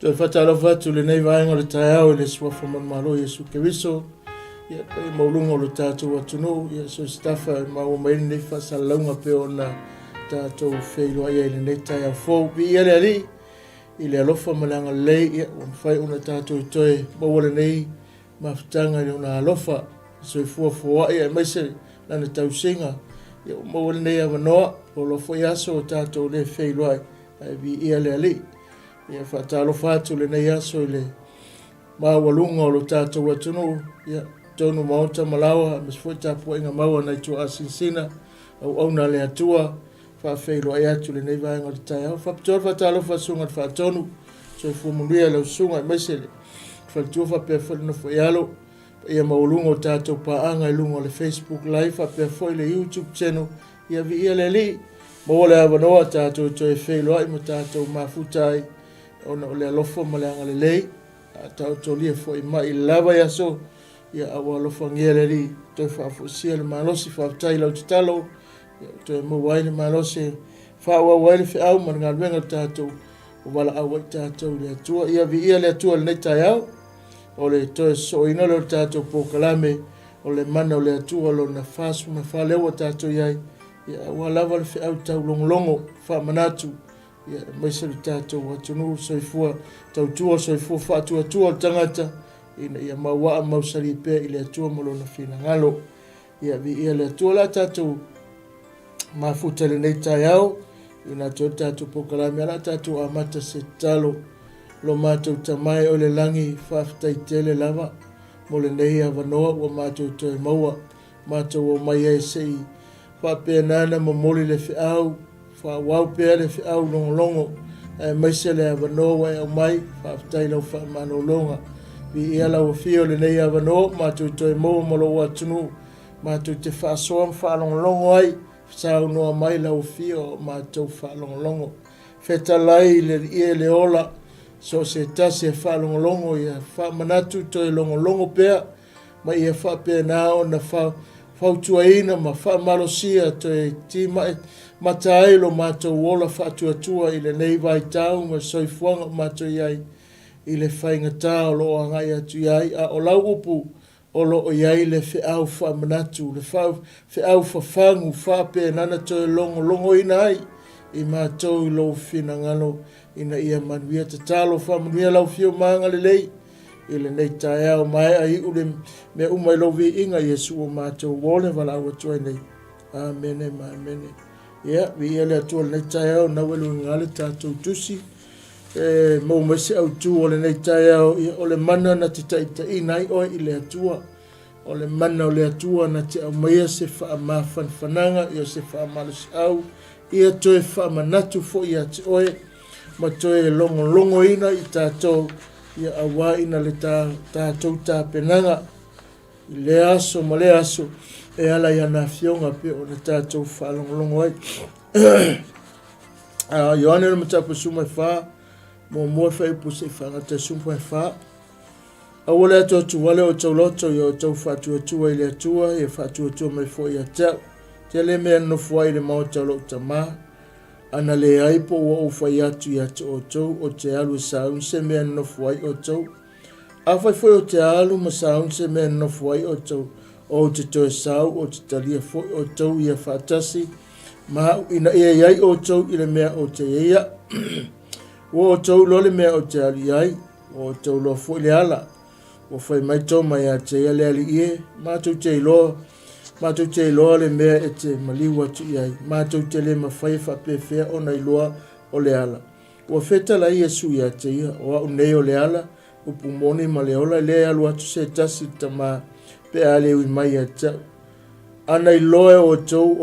Toi whatalo whatu le nei vaenga le tai au le swafa man malo Yesu Keriso. Ia pai maulunga le tātou atunu. Ia so stafa mau maini nei whasalaunga pe o na tātou wheiloa ia le nei tai au fōu. Vi ia le ali. I le alofa malanga lei ia o mwhai una tātou I toi. Mawale nei mawhitanga i una alofa. So I fuafua ia maise lana tau singa. Ia mawale nei awanoa. O lo fo yaso o tātou le wheiloa. Vi ia le ali. Ia whatalo whātu le nei aso I le mawalunga o lo tātou atunu. Ia tonu maota malawa. Mas fwoi tāpua inga maua nei tua asinsina. Au auna le atua. Whawhelo ai atu le nei vaenga le tai au. Whapitor whatalo whasunga whatonu. So I fuamunuia lau sunga I maisele. Whapitor whapea whalina fwoi alo. Ia maulunga o tātou paanga I lunga le Facebook live. Whapea fwoi le YouTube channel. Ia vi ia le li. Mawale awanoa tātou toi whelo ai mo tātou mafutai. Ona o le alofa ma le anga le lei. Tau tō lia fo I mai lava ia so. Ia awa alofa ngia le li. Toi whaafusia le malosi whaafutai lau titalo. Ia toi mawai le malosi. Whaawa wai le whiau ma ngā ruenga tātou. O wala awa I tātou le atua. Ia vi ia le atua le nei tai au. O le toi so ina le tātou pōkalame. O le mana o le atua lo na whaasu na whalewa tātou iai. Ia awa lava le whiau tau longolongo. Whaamanatu. Ia maise le tātou atunu soifua tau tua soifua whaatua tua tangata ina ia maua mausari pia I le atua malona whina ngalo ia vi ia le atua la tātou mafuta le nei tai au ina tātou pokalami ala tātou amata se talo lo mātou tamai o le langi whaafitai tele lava mo le nei awanoa wa mātou toi maua mātou o mai e sei whapea nana mo moli le whiau wau pea le whiau longolongo maise le awanoa wai au mai whaafitai lau whaamanolonga vi ia lau whio le nei awanoa mātou toi mou malo atunu mātou te whaasoa whaalongolongo ai sao noa mai lau whio mātou whaalongolongo whetalai le ia le ola so se tasi e whaalongolongo ia whaamanatu toi longolongo pea ma ia whapea nao na whautuaina ma whaamalosia toi tima matai lo mātou wola whaatuatua I le nei vai tau ma soifuanga mātou iai I le whaingatā o lo angai atu iai a o lau upu o lo o iai le whiau whaamanatu le whiau whawhangu whapea nana toi longo ina ai I mātou I lo whina ngalo ina ia manuia te talo whamanuia lau whio maanga le lei I le nei tae au mai ai ule me umai lo vi inga Yesu o mātou wole wala awa tuai nei amene ma amene ia vi ia le atua le nei tai au na welu ngale tātou tusi mau maise au tu o le nei tai au ia o le mana na te taitai nai oi I le atua o le mana o le atua na te au maia se whaamawhanwhananga ia se whaamalasi au ia toe whaamanatu fo ia te oe ma toe longo ina I tātou ia awa ina le tātou tāpenanga I le aso ma le aso e ala ia na fionga pe o le tātou whaalongolongo ai. Ioane le matapu sumai wha, mo mua whai puse whangata sumai wha. Awole ato tu wale o tau loto I o tau whatuatua I le atua, e whatuatua mai fo I a tau. Te le mea nofu ai le mau tau lo tama. Ana le aipo o whai atu I atu o tau, o te alu saun se mea nofu ai o tau. Awhai foi o te alu ma saun se mea nofu ai o tau. O te toe sau, o te talia foi o tau ia whaatasi, ma ina ia iai o tau I le mea o te ia. O tau lo le mea o te ali iai, o tau lo foi le ala, o whai mai tau mai a te ia le ali ie, mātou te iloa le mea e te maliwa tu iai, mātou te le mawhai whapewhea o nei loa o le ala. O wheta la Yesu ia te ia, o au nei o le ala, o pumoni ma le ola le alu atu se tasi tamaa, pe ale ui mai a tau. Ana I loe o tau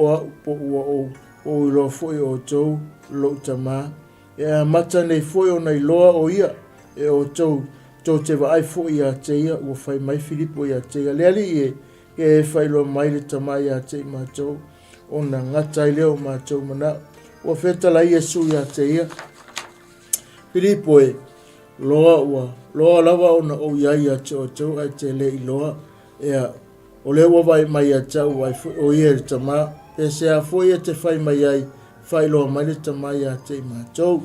o ilo foi o tau lo tama. E a mata nei foi o nei loa o ia. E o tau te waai foi a te ia o whai mai Filipo ia te ia. Leali e whai lo mai le tama ia te ma tau. O na ngata I leo ma tau mana. O whetala Yesu ia te ia. Filipo e loa lava o na o iai a te o tau ai te le I loa. Ea, o le wawai mai a tau wai o ia le tama, e se a foi e te whai mai ai, whai loa mai le tama ia te mātou.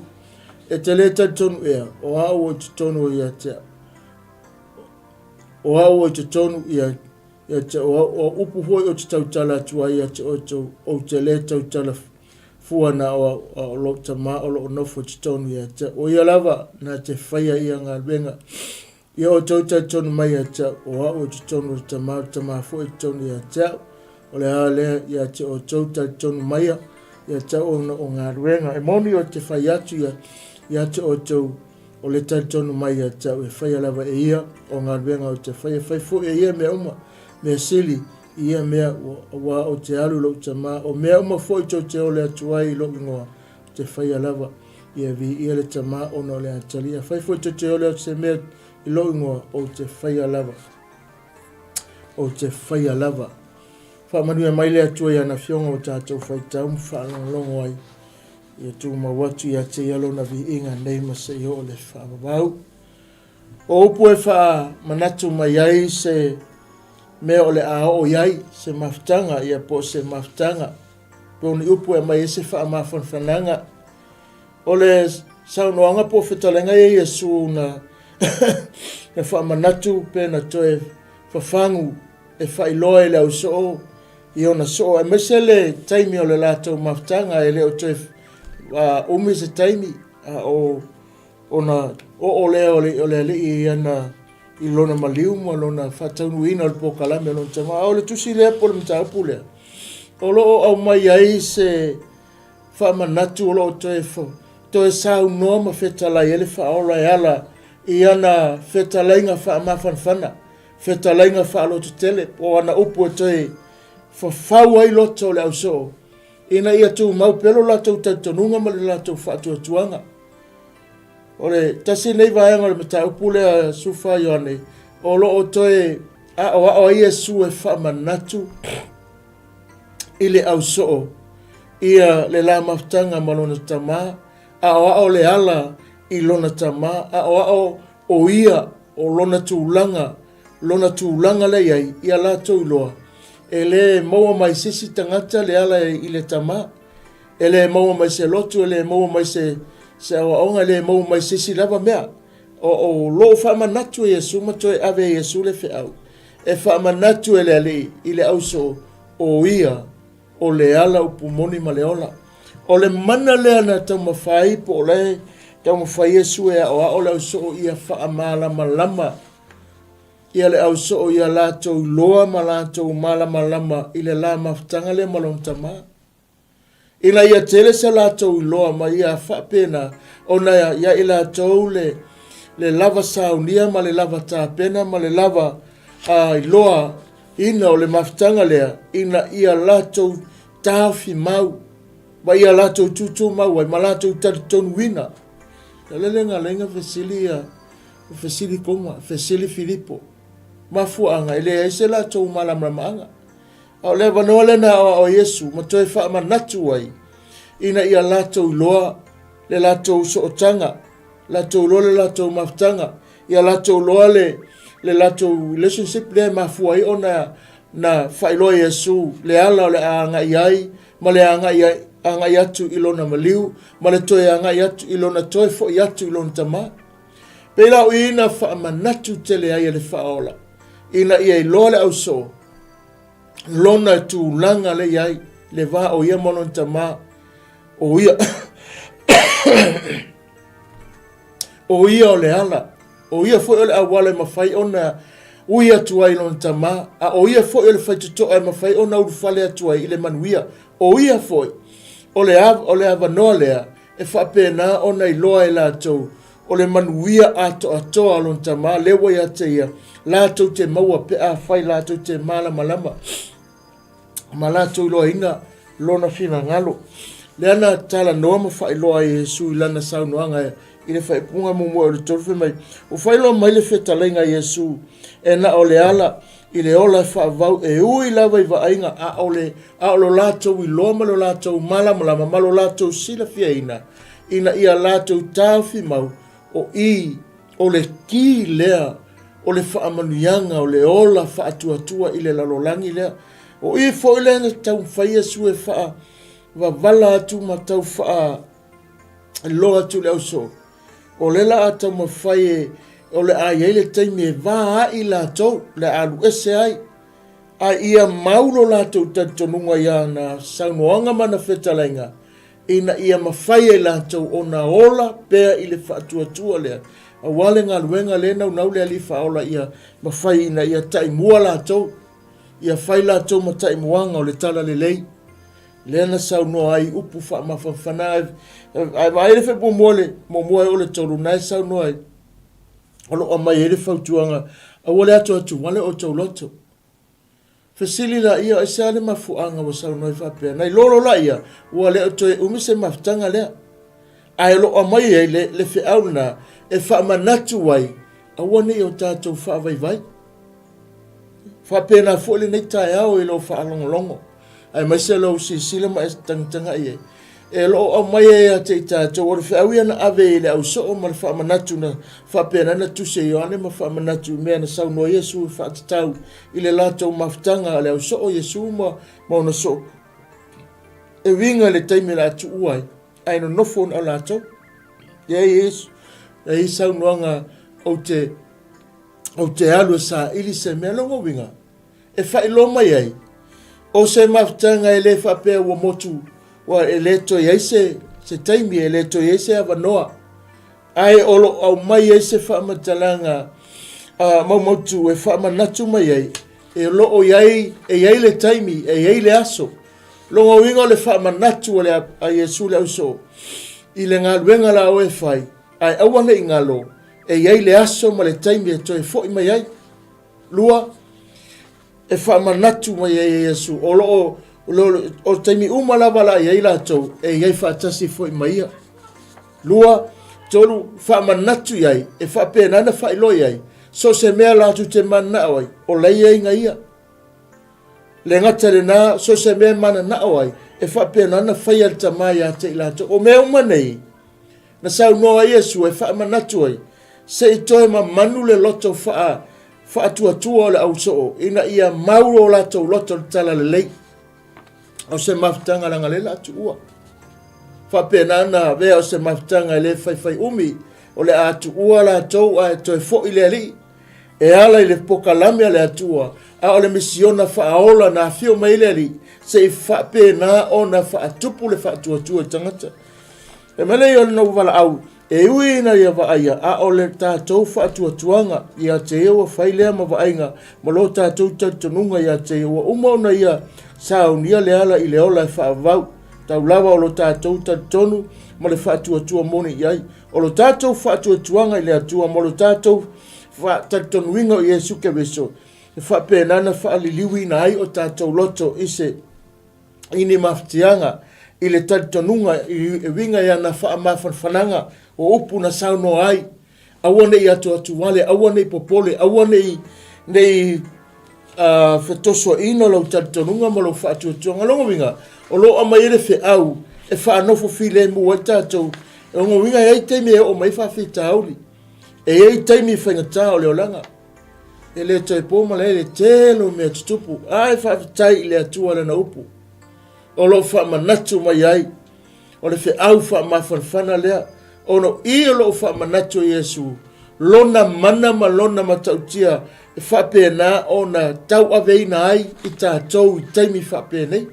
e te le tonu ea, o au o te tonu ia te, o au o te tonu ia te, o upu hoi o te tautala atua ia te o te le tautala fuana o lo tama o lo nofo te tonu ia te, o ia lava na te whaia ia ngā benga, ia o tonu mai ia te, o au o te tonu tama fo i tonu ia te, o le ale ia te o tonu mai ia te o ngā ruenga, e moni o te whai atu ia te o le tonu mai ia te, e whaia lava e ia o ngā ruenga o te whai fo e ia mea uma, mea sili, ia mea wa o te alu lo tama, o mea uma fo i te o le atuai lo ingoa, te whaia lava, ia vi ia le tama o no le atalia, whai fo i te o le atu mea i lo ingoa o te whaia lava, o te whaia lava. Whamanua mai le atua ia na fionga o tātou whaitau whaalongalongo ai. Ia tū mawatu ia te ialo na vi inga nei masa i o le whaamawau. O upu e wha manatu mai ai se mea o le ao iai se maftanga ia po se maftanga. Poni upu e mai e se wha mawhanwhananga. O le saunoanga po whitalenga e Iesu na e wha manatu pe na toe whawhangu e whailoa e lau so i ona so e mesele taimi o le lātou maftanga e leo toe umi se taimi o le i ana i lona maliu mo lona whataunuina o le pokalame o lona tama o le tusi lea po le mtaupu lea o loo au mai ai se whamanatu o loo toe sau noa ma whetalai ele whaola e ala i ana whetalainga whaamawhanwhana whetalainga whaalotu tele o ana upu e toe whawhau ai loto le au so. Ina ia tū mau pelo latou tautanunga ma le latou whaatuatuanga. O le tasi nei vaenga le mata upu le sufa Ioane. O lo o toe o ia su e whamanatu i le au so. Ia le la maftanga ma lona tama. O le ala i lona tama. O ia o lona tūlanga. Lona tūlanga le iai ia latou iloa. E le maua mai sisi tangata le ala i le tama. E le maua mai se lotu, e le maua mai se awaonga, e le maua mai sisi lava mea. O loo whamanatu e Yesu, matoe ave Yesu le whiau. E whamanatu e le ali i le auso o ia, o le ala upu moni ma le ola. O le mana lea na tau mawhai po le, tau mawhai Yesu e o le auso o ia whaamala lama. Ia le au so ia lātou loa ma lātou malama i le la maftanga le malon tama. Ina ia tele sa lātou loa ma ia whapena o na ia i lātou le lava saunia ma le lava tāpena ma le lava i loa ina o le maftanga lea. Ina ia lātou tāwhi mau ma ia lātou tutu mau ai ma lātou tonu wina. Lelenga lenga fesili koma, fesili Filipo. Mafuanga ele ese la tau malamanga o le vanoa le na o Yesu ma toe wha manatu ai ina ia latou loa le latou sootanga latou loa le latou maftanga ia latou loa le latou relationship le mafua ai ona na whailoa Yesu le ala o le anga iai ma le anga iai atu ilona maliu ma le toe anga iatu ilona toe fo iatu ilona tama pela ina wha manatu tele ai le whaola ina ia loa le au so lona tu langa le iai le va o ia monon tama o ia o ia o le ala o ia fo le awale mafai ona uia tuai lon tama a o ia fo le fai tuto ai mafai ona u fale tuai ile manuia o ia fo o le ava no lea e fa pena ona i loa la tu o le manuia ato lon tama le wa ia te ia la tu te maua pe a fai la tu te mala malama mala tu lo inga lona fina ngalo le ana tala no ma fai loa Yesu lana sau noanga ile fai punga mo le torfe mai o fai lo mai le feta lenga Yesu e na ole ala ile ola fa vau e ui lava i vainga a o lato i lo malo lato mala malo lato sila fiaina ina ia lato tafi mau o le ki lea o le fa amanuanga o le ola fa atua ile lalolangi lea o i fo ile na tau fai Yesu e fa va vala atu ma tau fa loa tu le so o le la ata mawhai o le a iei le taimi e vā i lātou, le alu ese ai, a ia maulo lātou tatonunga ia na saunoanga mana whetalainga, ina ia mawhai e lātou o na ola pēr i le whātua lea, a wale ngā luenga le nau le ali whaola ia mawhai ina ia taimua lātou, ia whai lātou ma taimuanga o le tala le lei, lena saunoa ai upu whamawhana, ai maere whepo mole, mo moe o le tolu nai saunoa ai, olo o mai ere whautuanga, a wale atu wale o tau loto. Fesili la ia e seale mafuanga wa saunoa i whapea, nei lolo la ia, wale o toi umise maftanga lea. Ai lo o mai e le whiauna, e whamanatu wai, a wane i o tātou whaavaivai. Whapea na fuole nei tae au e lo whaalongolongo. Ai mai se lo si sila ma e tangtanga i e. E lo o mai e a te tātou, ora whiaui ana ave e le au so o ma le whaamanatu na whapea na tuse Ioane ma whaamanatu mea na saunoa Iesu e whaatatau i le lātou maftanga le au so o Iesu ma mauna so. E winga le taimi la atu uai, ai no nofo na lātou. Ia Iesu, e i saunoanga o te alu sa ili se mea longo winga. E whailo mai ai, o se maftanga e le whapea ua motu, wa e leto ye se taimi e leto ye se avanoa ai olo au mai ye se whamatalanga maumotu e whamanatu mai ai e lo o yai e yai le taimi e yai le aso longo wingo le whamanatu le a Yesu le auso i le ngā luenga la o e whai ai awane i ngalo e yai le aso ma le taimi e toi fo i mai ai lua e whamanatu mai ai Yesu o taimi umalawa la iei lātou e iei whaatasi fo i maia. Lua, tolu whaamanatu iei, e whapea nana whailo iei, so se mea lātou te mana awai, o lei ei nga ia. Le ngatare nā, so se mea mana na awai, e whapea nana whaia ta mai a te i lātou. O mea umanei, na sau noa Iesu e whaamanatu ai, se i toi ma manu le loto whaatua le au soo, ina ia mauro lātou loto tala le lei. O se maftanga langa le la tua. Whapena na vea o se maftanga le whai umi, o le atua la tau a toi fo i le ali. E ala i le pokalame le atua, a o le misiona whaaola na fio mai le ali, se i whapena o na whaatupu le whaatuatua tangata. E mele i o le nau wala au, e ui na ia waaia, a o le tātou whaatuatuanga, ia te ewa whailea ma waainga, ma lo tātou tautanunga ia te ewa umauna ia, sao nia le ala i le ola e whaavau, tau lawa o lo tātou tonu, ma le whaatuatua moni iai, o lo tātou whaatuatuanga i le atua, ma lo tātou whaatatonuinga o Iesu Kewiso, e whapenana whaaliliwi na ai o tātou loto ise, ini maftianga, i le tautanunga i winga ia na whaamawhananga, o upu na sauno ai, awane i atu wale, awane i popole, awane i nei whetosua ino lau tautanunga ma lau whaatuatua longa winga, o lo ama ere whe au, e whaanofo file mua i tātou, e ongo winga e teimi e o mai whawhita auli, e ei teimi whaingatā o leo langa, e le toi pōma le telo mea tutupu, ai whawhitai i le atua le na upu, o lo whamanatu mai ai, o le whe au whaamawhanwhana lea, o no i o lo whamanatu Iesu, lona mana ma lona matautia, e whapena o na tau aveina ai i tātou i taimi whapenei,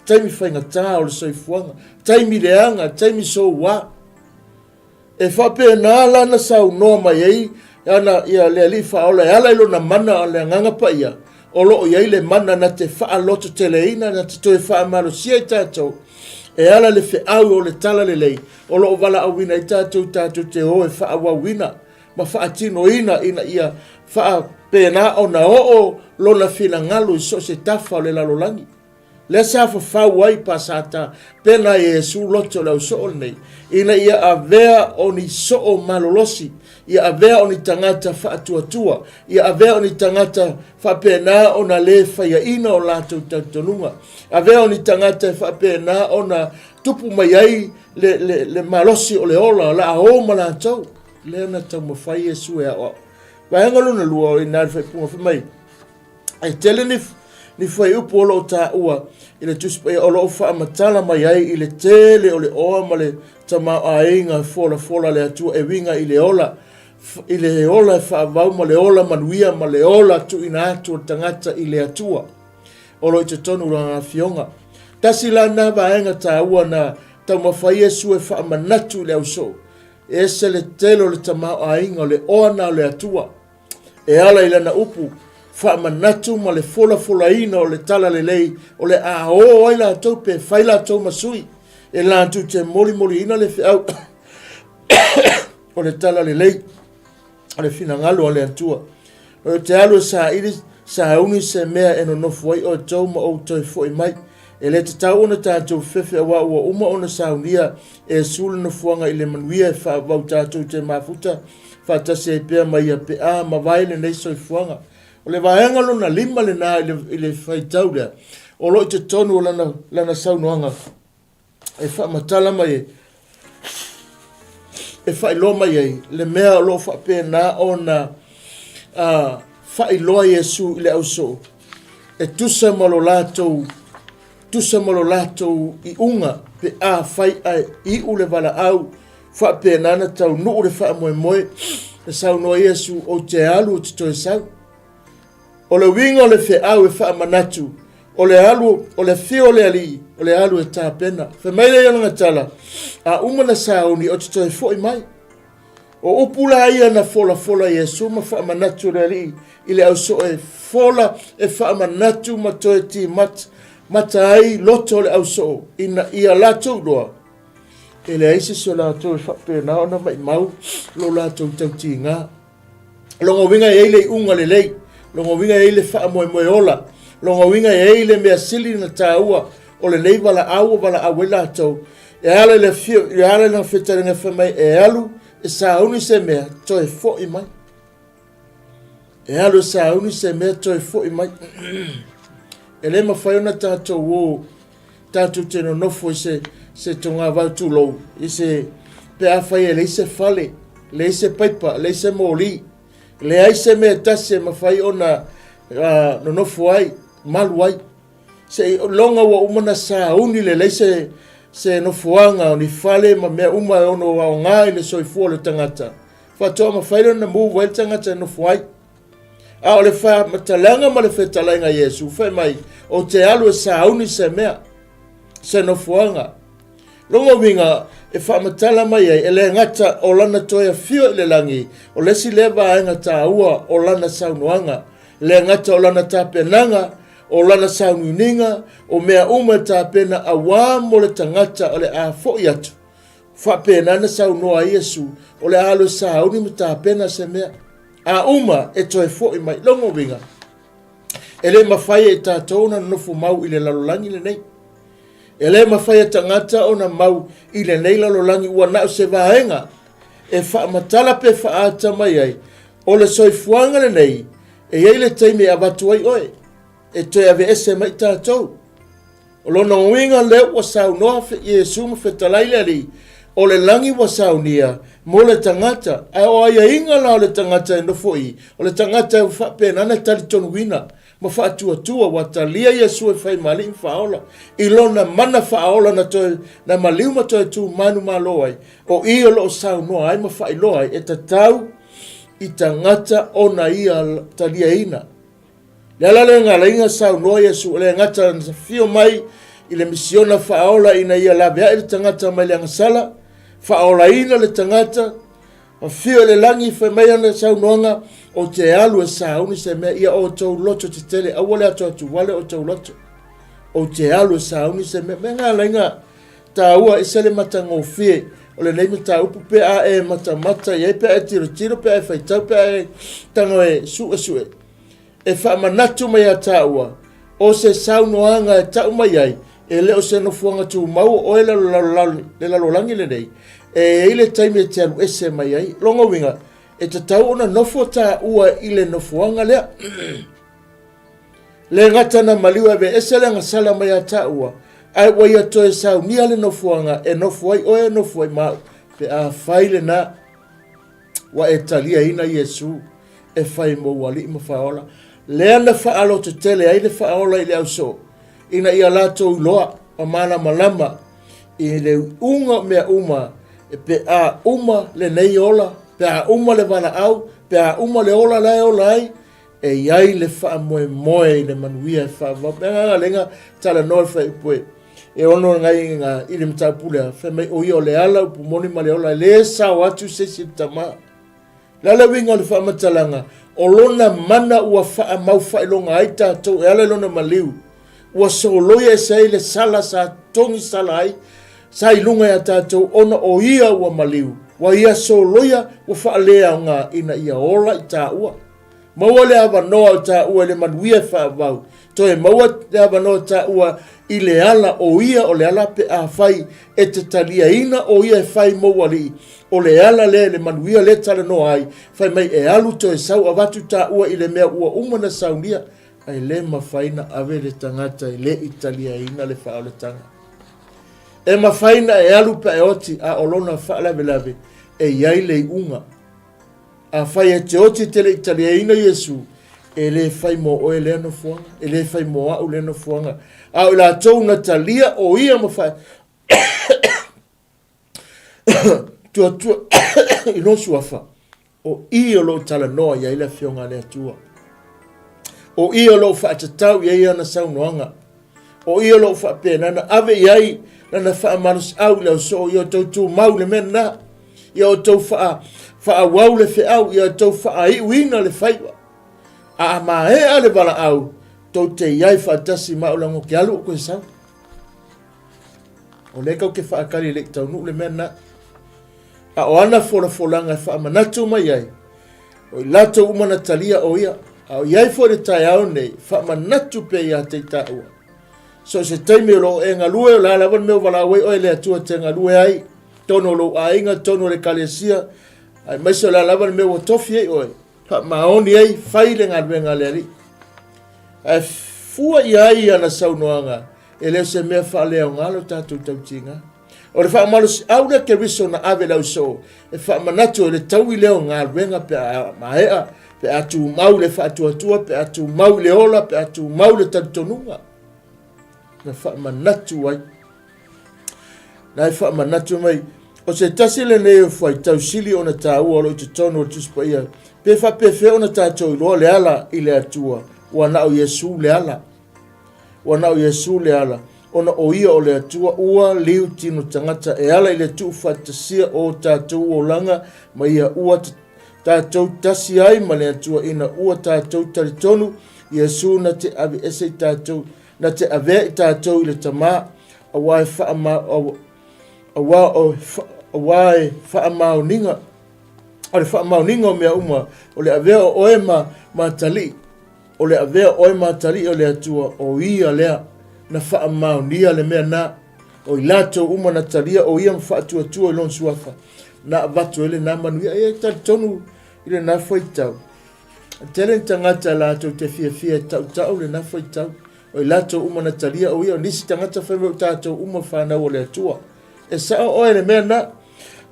taimi whaingatā o le soifuanga, taimi leanga, taimi so wā. E whapena lana sau noa mai ei, ana ia le ali whaola, e ala ilo na mana o le nganga pa ia, o lo o iei le mana na te whaaloto te leina, na te toe whaamalo sia i tātou, e ala le whe au o le tala le lei, o lo o wala awina i tātou te hoe whaawawina, ma whaatino ina ia whaapena o na o lona whina ngalu i so se tafa o le lalolangi. Le sa whawhau ai pasata, pena e su loto lau so nei, ina ia a vea o ni so o malolosi, ia a vea o ni tangata whaatuatua, ia a vea o ni tangata whapena o na le whaia ina o lātou tautonunga, a vea o ni tangata whapena o na tupu mai ai le malosi o le ola, la a o malātou, le na tau mawhai e su e a o. Wahenga luna lua o i nāri whaipunga whamai, ai telenif, ni fai upu o lo ta ua i le tusi pai o lo wha matala mai ai i le tele o le oa ma le tamau a inga fola le atua e winga i le ola e wha vau ma le ola manuia ma le ola tu ina atu o tangata i le atua o lo i te tonu ranga fionga tasi la na vaenga ta ua na tau mawhai Yesu e wha manatu le au so e se le telo le tamau a inga o le oa na le atua e ala i lana upu wha manatu ma le fola ina o le tala le lei o le a o ai la tau pe whai la tau masui e la tu te moli ina le whiau o le tala le lei o le fina ngalo o le atua o te alu sa hauni se mea e no nofu ai o tau ma o tau fo i mai e le te tau ona tātou fefe awa ua uma ona saunia e sulu no fuanga i le manuia e wha wau tātou te mafuta wha tase e pēr mai a pe a ma vai le nei soi fuanga o le vaenga lona lima le nā i le whaitau lea o lo i te tonu o lana saunoanga e wha matala mai e wha ilo mai ei le mea o lo wha pē nā o na wha iloa Yesu i le au so e tusa malo lātou i unga pe a whai ai i ule wala au wha pē nana tau nuu le wha moe e sau noa Yesu o te alu o te toe sau o le winga o le whe au e wha manatu o le alu o le whio le ali o le alu e tā pena wha meile iananga tala a umana sauni o te toe fo i mai o upula ia na fola Yesu ma wha manatu le ali i le au so e fola e wha manatu ma toe ti mata ai loto le au so ina ia lato doa e le aise so lato e whapena ona mai mau lo lato tau ti ngā longa winga e le unga le lei longa winga e le wha moe ola longa winga e le mea sili na tāua o le lei wala au lato e ala le fio e ala na whetaringa whamai e alu e sauni se mea toi fo i mai e alu sauni se mea toi fo i mai e le mawhai ona tātou te no nofo se tonga wau tūlou i se pe a whai e le se fale le se paipa le se mōli le ai se mea tase mawhai ona no nofo ai malu ai se longa wa umana sa uni le se nofoanga o ni fale ma mea uma ono wa o ngai le soifua le tangata whatoa mawhai ona move wa le tangata nofo ai a o le wha matalanga ma le whetalainga Yesu whai mai o te alu e sauni se mea se nofuanga longa winga e wha matala mai e le ngata o lana toia fio i le langi o lesi lewa ainga tā ua o lana saunuanga le ngata o lana tāpenanga o lana saununinga o mea uma tāpena a wā mo le tangata o le a fo i atu wha penana saunua Yesu o le alu sauni ma tāpena se mea a uma e toi fo i mai longa winga e le mawhai e tātou na nofu mau i le lalolangi le nei e le mawhai e tangata o na mau i le nei lalolangi ua nao se vahenga e wha matala pe wha ata mai ai o le soifuanga le nei e iei le teime a watu ai oe e toi ave ese mai tātou o lona winga le ua sau noa fe Yesu ma whetalai le ali o le langi wa saunia mo le tangata ai o ia inga la o le tangata e nofo i o le tangata e wha penana tali tonu wina ma wha atua wa talia Yesu e whai mali in whaola i lona mana whaola na maliu ma toi tu manu ma loai o i o lo sau noa ai ma whai loai e ta tau i tangata o na ia talia ina le alale ngala inga sau noa Yesu le ngata na fio mai i le misiona whaola ina ia la bea i le tangata mai le angasala whaola ina le tangata a fio le langi whai mai ana sau noanga o te alu e sauni se mea ia o tau loto te tele a wale ato atu wale o tau loto o te alu e sauni se mea ngā lainga tā ua i sele mata ngofie o le neime tā upu pe a e mata i e pe a tiro pe a e whaitau pe a e tango e sue e wha manatu mai a tā ua o se saunoanga e tau mai ai e leo se nofuanga tu mau o e le lalolangi le nei e ile taime e te alu ese mai ai longa winga e te tau ona nofo tā ua i le nofuanga lea le ngata na maliwa be ese le ngasala mai a tā ua ai wai ato e sau nia le nofuanga e nofuai o e nofuai mau pe a whaile na wa e talia ina Yesu e whai mo wali ima whaola lea na whaalo te tele ai le whaola i le au so. Ina ia lātou loa o mana malama i le unga mea uma e pe a uma le nei ola, pe a uma le wana au, pe a uma le ola lai ola ai, e iai le wha moe moe i le manuia e wha wau. Nga lenga tala noa wha ipue. E ono ngai ngā ili mtapulea, wha mai o ia o le ala upu moni ma le ola, le sa watu se si tama. Lala winga le wha matalanga, o lona mana ua wha mau wha ilonga ai tātou, e ala lona maliu. Ua soloia e sa ile sala sa tongi sala ai, sa ilunga ya tātou ona o ia ua maliu. Wa ia soloia ua wha lea ngā ina ia ola i tāua. Maua le awa noa o tāua le manuia wha vau. To e maua le awa noa tāua i le ala o ia o le ala pe a whai e te talia ina o ia e whai maua li. O le ala le manuia le tala noa ai, whai mai e alu to e sau awatu tāua i le mea ua umana saunia. Ai le mawhaina ave le tangata i le italia ina le whao le tanga. E mawhaina e alu pa e oti a olona whaalawe lawe e iai le unga. A whai e te oti te le italia ina Yesu e le whai mo oe le ano fuanga, e le whai mo au le ano fuanga. A o la tau na talia o ia mawhai. Tua tua ino suafa o ia lo tala noa iai le whionga le atua. O ia lo fa tatau ia ana saunoanga. O ia lo fa pena ave iai na fa manus au le so ia tu mau le mena. Ia tu fa wau le fe au ia tu fa ai wina le faiwa. A ma e ale bala au to te iai fa tasi mau lango ke alu ko sa. O le ka ke fa kali le tau nu le mena. A o ana folanga fa manatu mai ai. O lato umana talia o ia. Au iai fo le tai au nei, wha manatu pe ia te tāua. So se teime lo e ngalue, la lawan meo wala wei oe le atua te ngalue ai, tono lo a inga, tono le kalesia, ai maiso la lawan meo o tofi ei oe, wha maoni ei, whai le ngalue ngale ali. Ai fua iai ana saunoanga, e leo se mea wha leo ngalo tātou tautinga. O le wha malos au le ke riso na ave lau so, e wha manatu le tau i leo ngaluenga pe a mahea, pe atu mau le whaatua, pe atu mau le ola, pe atu mau le taritonunga. Na whaamanatu ai. Nai whaamanatu mai. O se tasi le neo whai tau sili o na tāua alo i te tono o tuspa ia. Pe whapefe o na tātou i loa le ala i le atua. Ua nao Yesu le ala. Ua nao Yesu le ala. Ona o ia o le atua ua liu tino tangata e ala i le tu whatasia o tātou o langa ma ia ua tātou tasi ai ma le atua ina ua tātou taritonu Yesu na te ave ese tātou na te ave i tātou i le tamā awai whaamauninga o le whaamauninga o mea uma o le ave o oe ma tali o le ave o oe ma tali o le atua o ia lea na whaamaunia le mea na o i lato uma na talia o ia mwhaatua tua i lon suafa na avatu ele na manuia e taritonu ile na foi tau. Tele tangata lato te fia tau le na foi tau. O lato uma na talia o ia nisi tangata feme tato uma whana o le atua. E sa o ele mea na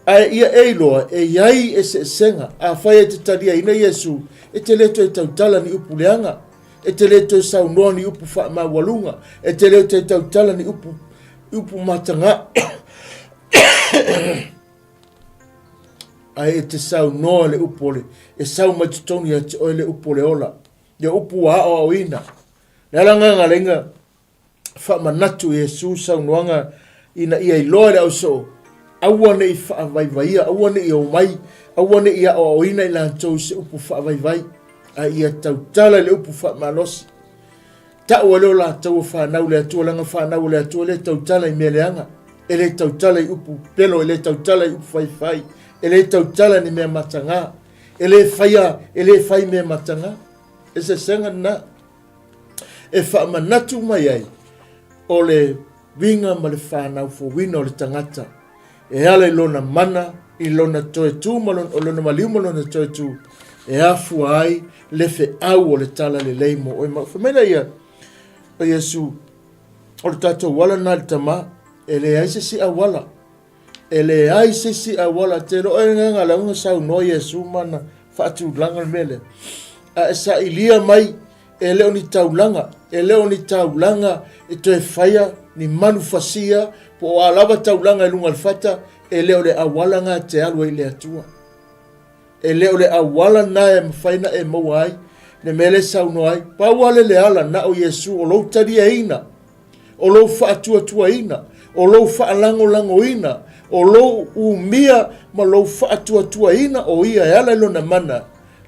a ia eiloa e iai e se senga a whai e te talia ina Yesu e te leto e tautala ni upu leanga. E te leto e saunoa ni upu wha mawalunga. E te leto e tautala ni upu matanga. Ai te sau noa le upole, e sau matutoni a te oe le upole ola, le upu a o ina. Nela nganga lenga, wha manatu Yesu sau noanga ina ia i loa le au so, awane i wha vaivaia, awane i o mai, awane i a o ina i lantou se upu wha vaivai, a ia tautala le upu wha malosi. Ta ua leo la tau whanau le atua, langa whanau le atua, le tautala i meleanga, e le tautala i upu pelo, e le tautala i upu vaivai, e le tautala ni mea matanga, e le whai mea matanga, e se senga na, e wha manatu mai ai, o le winga ma le whanau fo wina o le tangata, e ale lona mana, i lona toe tu, o lona maliu ma lona toe tu, e afu ai, le fe au o le tala le leimo, o ima, whamena ia, o Yesu, o le tatou wala na le tama, e le aise si a wala, e le aise si a wala, te ro e nganga la unga sau no Yesu mana, whaatu langa mele, a e sa ilia mai, e leo ni taulanga, e toe whaia ni manufasia, po o alava taulanga e lunga alfata, e leo le awalanga te alua i le atua. E leo le awala na e mawhaina e mawai, ne mele sauno ai, pauale le ala na o Yesu, o lou taria ina, o lou whaatua ina, o lou whaalango ina, o lou umia ma lou whaatua ina, o ia e ala ilona mana,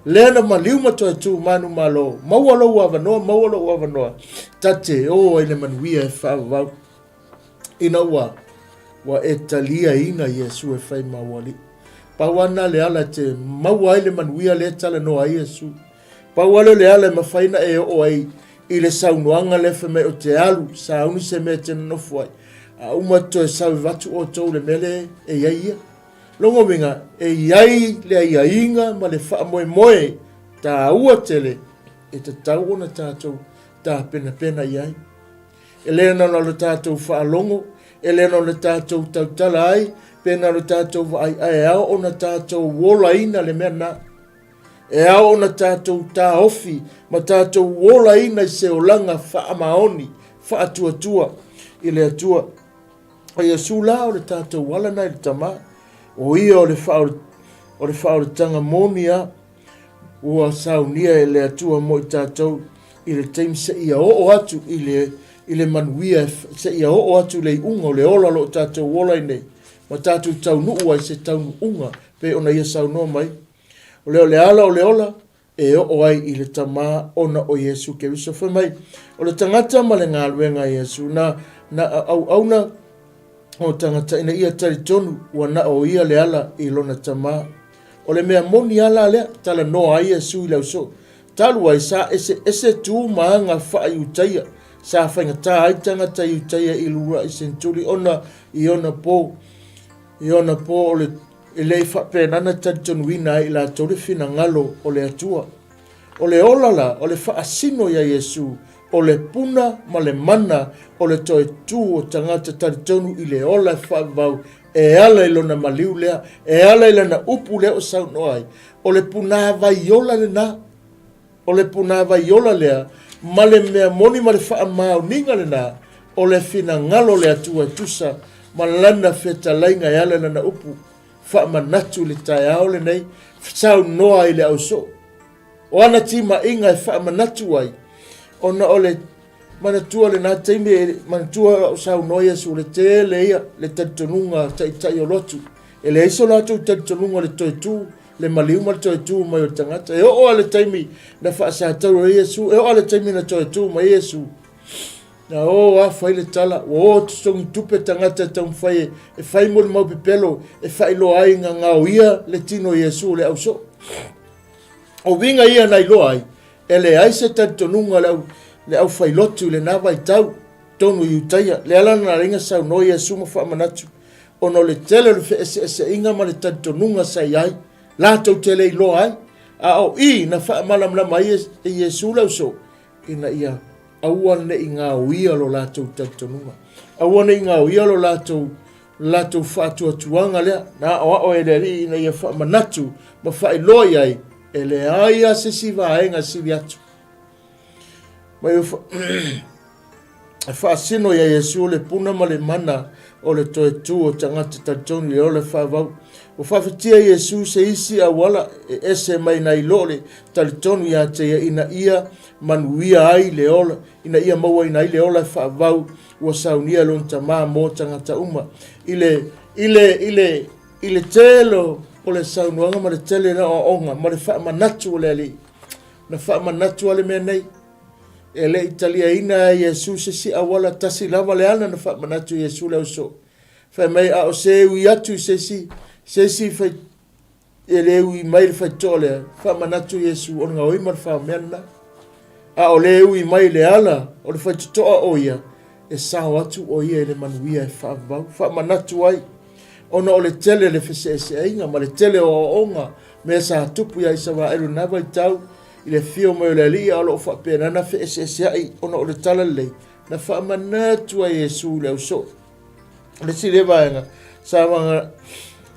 lena maliu matoa tu manu malo, maualo avanoa, tate o ele manuia e whaavau, ina wa e talia ina Yesu e whai mawali. Pawana le ala te maua ele manuia le tala noa Yesu. Paualo le ala mawhaina e o ai i le saunoanga le me o te alu, sauni se me te nofu ai. A umato e sau vatu o tau le mele e iaia. Longo winga e iai le iainga ma le wha moe ta ua tele e te tau ona tātou ta pena iai. E lena no le tātou wha longo, e lena no le tātou tautala ai, pena no tātou wa ai ao ona tātou wola ina le mea na. E ao na tātou tā ofi, ma tātou wola ina i se olanga wha maoni, wha atua i le atua. O Yesu la o le tātou wala nai le tama, o ia o le wha o le tanga monia, ua saunia e le atua mo i tātou, i le teim se ia o atu i le manuia, se ia o atu le unga, o le ola lo tātou wola i nei, ma tātou tau nuua i se tau unga, pe ona ia saunoa mai. O leo le ala o le ola, e o ai i le tama ona o Yesu ke wiso whamai. O le tangata ma le ngā luenga Yesu, na auna o tangata ina ia tari tonu, ua na o ia le ala i lona tama. O le mea moni ala lea, tala noa ai Yesu i lau so. Talu ai sa ese tu maanga wha i utaia, sa whainga tā ai tangata i utaia i lura i senturi, ona po o le e lei whapenana talitonu ina i la tore fina ngalo o le atua. O le olala, o le whaasino ia Yesu, o le puna ma le mana, o le toe tū o tangata talitonu i le ola whaavau, e ala ilona maliu lea, e ala ilona upu lea o saunoai, o le puna vaiola le na, o le puna vaiola lea, ma le mea moni ma le whaamau ninga le na, o le fina ngalo le atua tusa, ma lana whetalainga e ala na upu, wha manatu le tai ao le nei, sau noa i le au so. O ana tima inga e wha manatu ai, ona o le manatua le nā teime, manatua o sau noa Yesu le te le ia, le talitonunga tai o lotu. E le iso lātou talitonunga le toi tū, le maliuma le toi tū mai o tangata. E o le taimi na wha asātau e Yesu, e o le taimi na toi tū mai Yesu. Na o a whai le tala, o tusongi tupe tangata tau mwhai, e whai mo le mau pipelo, e whai lo ai ngau ia le tino Yesu le au so. O winga ia nai lo ai, e le aise tantonunga le au whai lotu le nawa i tau, tonu i utaia, le alana na ringa sau no Yesu ma wha manatu, ono le tele le whe ese inga ma le tantonunga sai ai, la tau tele i lo ai, a o i na wha malamlama i Yesu le au so, ina ia, auan le inga uia lo lātou tatonunga. Auan le inga uia lo lātou whātua tuanga lea. Na o e le ri ina ia wha manatu, ma wha loi ai, e le aia se siwa aenga siwi atu. Mai wha sino ia Yesu le puna ma le mana o le toe tu o tangata tatoni le o le wha vau. O whawhitia Yesu se isi a wala e ese mai nai lole talitonu ia te ina ia manuia ai le ola, ina ia maua ina ai le ola whaavau ua saunia lon tamā mō tangata uma. Ile telo o le saunuanga ma le tele na o onga, ma le wha manatu o le ali. Na wha manatu ale mea nei. E le Italia ina Yesu se si a wala tasi lava le ana na wha manatu Yesu le uso. Wha mai a o se ui atu se si fai e le ui mai le fai tole, wha manatu Yesu o nga oima le wha meana. A o le ui mai le ala, o le fai tutoa o ia, e sao atu o ia e le manuia e wha vau, wha manatu ai. Ona o le tele le fese ese ainga, ma le tele o onga, mea sa tupu ia isa wa elu nawa i tau, i le fio mai o le lia, alo o wha pēna na fe ese ese ai, ona o le tala lei, na wha manatu ai Yesu le au so. Le si le vaenga, sa wanga,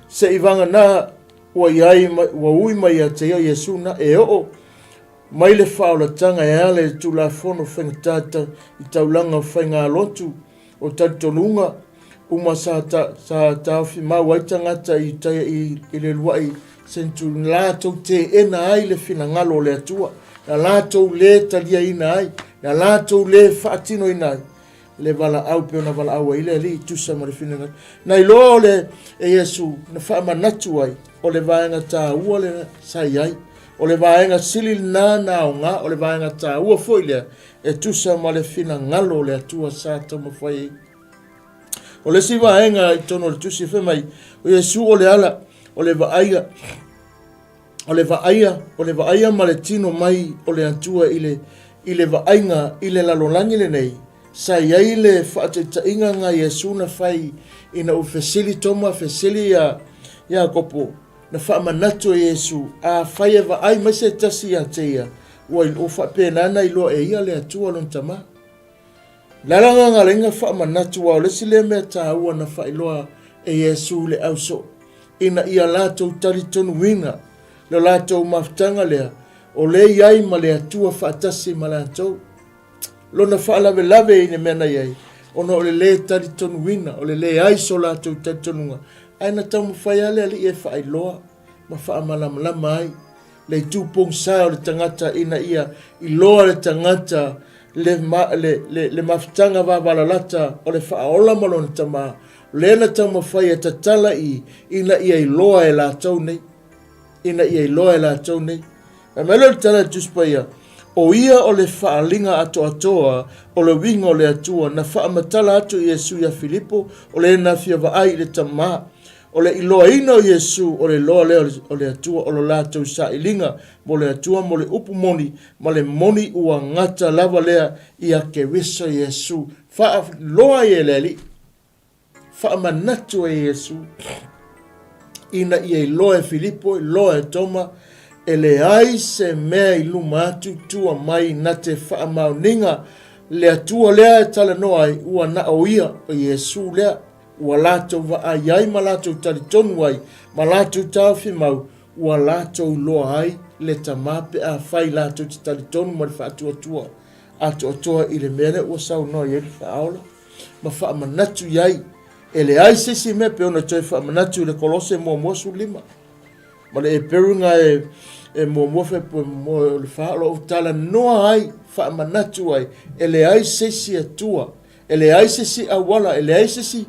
se i wanga na ua ui mai a te ia Yesu na e o mai le whaolatanga e ale tu la fono whengatata I taulanga whainga lotu o talitonunga uma sa tawhi mau ai tangata I taia I le luai sentu lātou te ena ai le whina ngalo le atua na lātou le talia ina ai na lātou le whaatino ina ai le wala au pe ona wala au ile li tusa ma le whina na ilo le e Yesu na whaamanatu ai o le vaenga tā ua le sai ai o le vaenga sili na o ngā o le vaenga tā ua foilea e tusa ma le whina ngalo le atua sa tama whai o le si vaenga I tono le tusi whemai o Yesu o le ala o le vaenga o le vaenga ma le tino mai o le atua I le vaenga I le lalolangi le nei sa iai le whaatetainga ngā Yesu na whai ina u fesili toma fesili ya kopo na whaamanatu e Yesu a whai e vaai mai se tasi a teia ua o whapenana I loa e ia le atua lon tama lalanga ngā renga whaamanatu wa o lesi le mea tā ua na whai loa e Yesu le au so ina ia lātou tari tonu wina le lātou maftanga lea o le iai ma le atua whaatasi ma lātou lona whaalawe lawe I ne mena iai ona o le tari tonu wina o le ai so lātou tari tonunga aina tamu whai ale ali e whai loa ma whaamalamlama ai le tūpong sa o le tangata ina ia I loa le tangata le maftanga wa walalata o le whaola malona tama lena tamu whai e tatala ina ia I loa e lātou nei ina ia I loa e lātou nei a melo le tala tuspaia o ia o le whaalinga atoa o le winga o le atua na whaamatala atu Yesu ia Filipo o le na fia vaai le tama o le iloa ina o Yesu o le loa leo o le atua o lo lātou sa ilinga mo le atua mo le upu moni ma le moni ua ngata lava lea ia ke wisa Yesu wha loa e leli wha manatu e Yesu ina ia iloa e Filipo iloa e Toma e le ai se mea I luma atu tua mai na te wha mauninga le atua lea e tala noai ua na o ia o Yesu lea ua lātou wa ai ai ma lātou tali tonu ai ma lātou tawhi mau ua lātou loa ai le tamape a whai lātou te tali tonu ma le wha atua atua I le mene ua sau noa I le wha aola ma wha manatu iai e le ai sisi mea pe ona toi wha manatu le kolose mua mosu lima ma le e perunga e mua fe po mo le wha aola o tala noa ai wha manatu ai e le ai sisi atua e le ai sisi awala e le ai sisi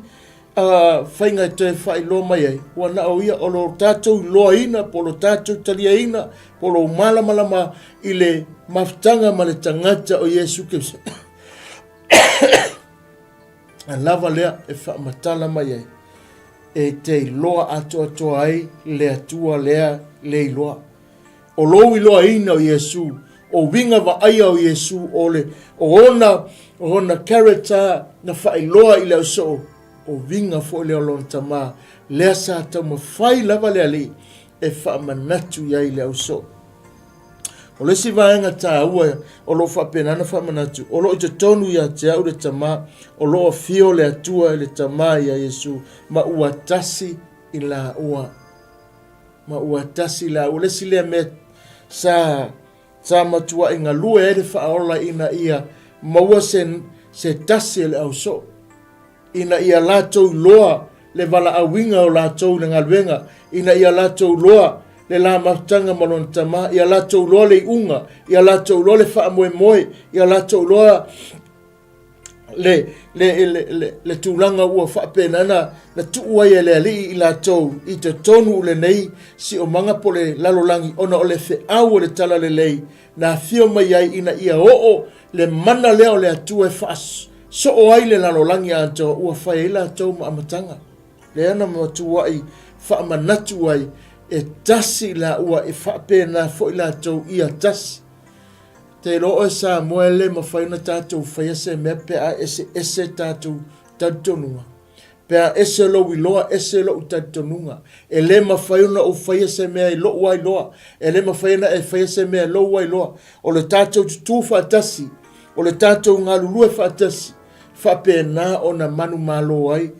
whainga te whai loa mai ai. Ua na o ia o lo tātou loa ina, po lo tātou talia ina, po lo malama I le maftanga ma le tangata o Yesu Kristo. A lava lea e whaamatala mai ai. E te loa atoa ai, le atua lea le loa. O lo I loa ina o Yesu, o winga wa aia o Yesu, o ona character na whai loa I leo so o vinga fo le olon tama le sa tama fai lava le ali e fa manatu ya ile uso o le si vaenga ta ua o lo fa penana fa manatu o lo te tonu ya te au le tama o lo fio le atua le tama ya Yesu ma ua tasi ila ua ma ua tasi la o le si le me sa matua inga lua e fa ola ina ia ma ua se tasi le uso ina ia lātou loa le wala awinga o lātou le ngaluenga, ina ia lātou loa le la maftanga malon tama, ia lātou loa le unga, ia lātou loa le wha moe, ia lātou loa le tūlanga ua wha penana, na tuua ia le ali I lātou, I te tonu le nei, si o manga po le lalolangi, ona o le fe au le tala le lei, na fio mai ai ina ia oo, le mana leo le atua e whaas, so o ai le lalolangi ato ua whai ila tau ma amatanga. Le ana matua I wha manatu ai e tasi la ua e whapena fo ila tau ia tasi. Te roo e sa moele ma whaina tātou whaiase mea pea ese tātou tatonunga. Pea ese lo wiloa ese lo tatonunga. E le ma whaina o whaiase mea I lo wai loa. E le ma whaina e whaiase mea lo wai loa. O le tātou tutu whaatasi. O le tātou ngā lulue whaatasi. Whapena o na manu malo ai,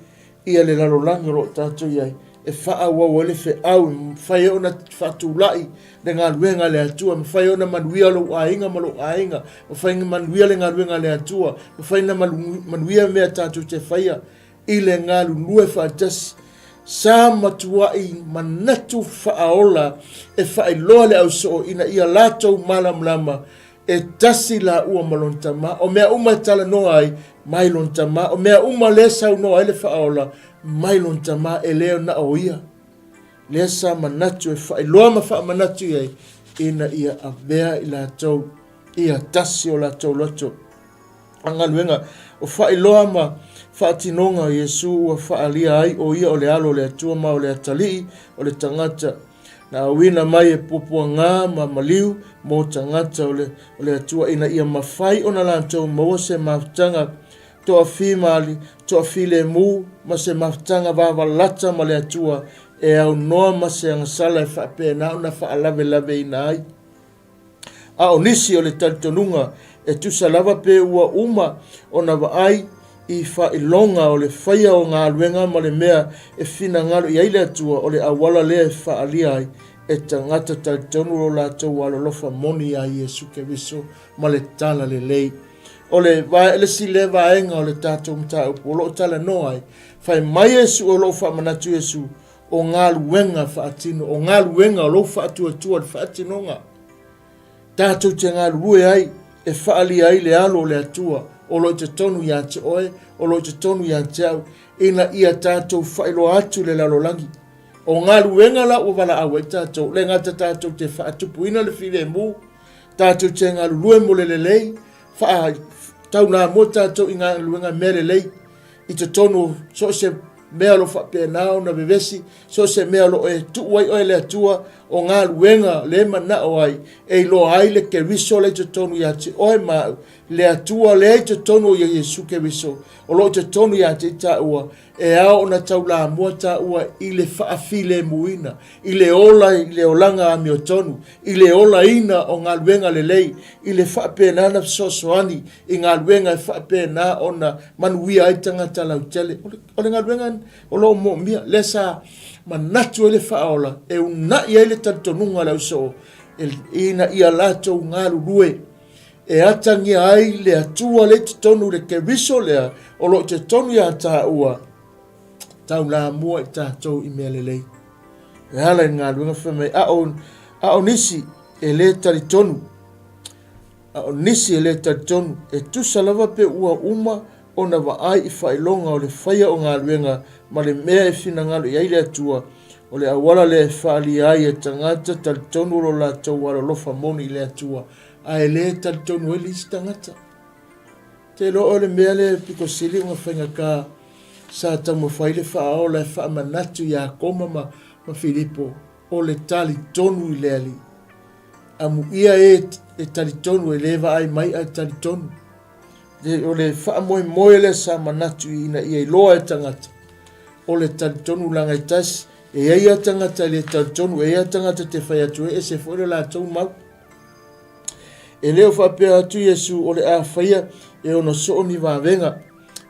ia le lalolangi ro tātou iai, e wha ua le fe au, whai ona whatulai, le ngā ruenga le atua, whai ona manuia lo ainga malo ainga, whai manuia le ngā ruenga le atua, whai na manuia mea tātou te whaia, i le ngā lunue whaatasi, sa matuai manatu whaaola, e whai loa le au so, ina ia lātou malamlama, e tasi la ua malontama, o mea uma tala noa ai, mai lontama, o mea uma le sau noa ai le whaaola, mai lontama e leo na o ia. Lea sa manatu e whai loa ma wha manatu ai, ina ia a bea i la tau, ia tasi o la tau loto. Anga luenga, o whai loa ma whaatinonga Yesu ua whaalia ai, o ia o le alo, o le atua ma o le atalii, o le tangata, na awina mai e popua ngā ma maliu mo tangata o le atua ina ia mawhai o na lantau maua se maftanga toa whi mali, toa whi le mu ma se maftanga wawa ma le atua e au noa ma se angasala e whape na una whaalawe lawe ina ai. A o nisi o le talitonunga e tusa lava pe ua uma o na waai i whailonga o le whaia o ngā luenga ma le mea e whina ngalo i aile atua o le awala lea e whaalia ai e tangata talitonu o la tau alolofa moni a Yesu Keriso ma le tala le lei. O le si le vaenga o le tātou mta upu o lo tala noa ai whai mai Yesu o lo whamanatu Yesu o ngā luenga whaatino o ngā luenga o lo whaatua tua le whaatinonga. Tātou te ngā lue ai e whaalia ai le alo le atua o lo te tonu ia te oe, o lo te tonu ia te au, ina ia tātou whailo atu le lalolangi. O ngā luenga la o wala awa i tātou, le ngata tātou te whaatupu ina le while mu, tātou te ngā lue mo le lei, tau nā mo tātou i ngā luenga me le lei, i te tonu so se mea lo whape nao na vevesi, so se mea lo e tuwai oe le atua, o ngā luenga le mana o ai, e lo ai le Keriso le te tonu ia te oe mau, le atua le te tonu ia Yesu Keriso, o lo te tonu ia te taua, e ao na tau la mua taua i le whaafile muina, i le ola i le olanga a mio tonu, i le ola ina o ngā luenga le lei, i le whape nana sosoani, i ngā luenga e whape na o na manuia ai tangata lau tele, o le ngā luenga o lo mo mia, le sa manatu e le whaola, e una ia le talitonunga lau so, ina ia lato ngā lue, e atangia ai le atua le te tonu le Keriso lea, o lo te tonu ia ta ua, tau la mua i tātou i mea lelei. E hala i ngā luenga whamei, a o nisi e le talitonu, a o nisi e le talitonu, e tusa lava pe ua uma o na waai i whailonga o le whaia o ngā luenga, ma le mea e whina ngalo i aile atua, o le awala le e whaali ai e tangata talitonu lo la tau wala lofa moni i le atua, a e le talitonu e lisi tangata. Te lo o le mea le piko sili unga whainga ka, sa tau mo whaile whaao le wha manatu ia koma ma Filipo, o le talitonu i le ali. Amu ia e talitonu e lewa ai mai ai talitonu. O le wha moe le sa manatu ina ia iloa e tangata. O le talitonu langa i tasi, e ia tangata le talitonu, e ia tangata te whai atu e se fwere la tau mau. E leo whapea atu Yesu o le a whaia e ono so ni wawenga.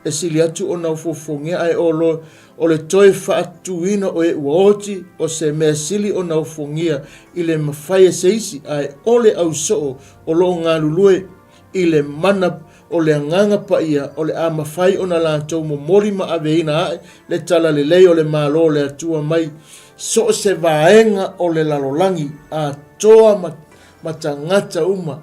E sili atu o nau fofonge ai o le toi whaatuina o e uaoti o se mea sili o nau fongia i le mawhai e seisi ai o le au soo o lo ngā lulue i le mana o le anganga pa ia o le a mawhai o na lātou mo mori ma aveina ai le tala le lei o le malo le atua mai so se vaenga o le lalolangi a toa matangata uma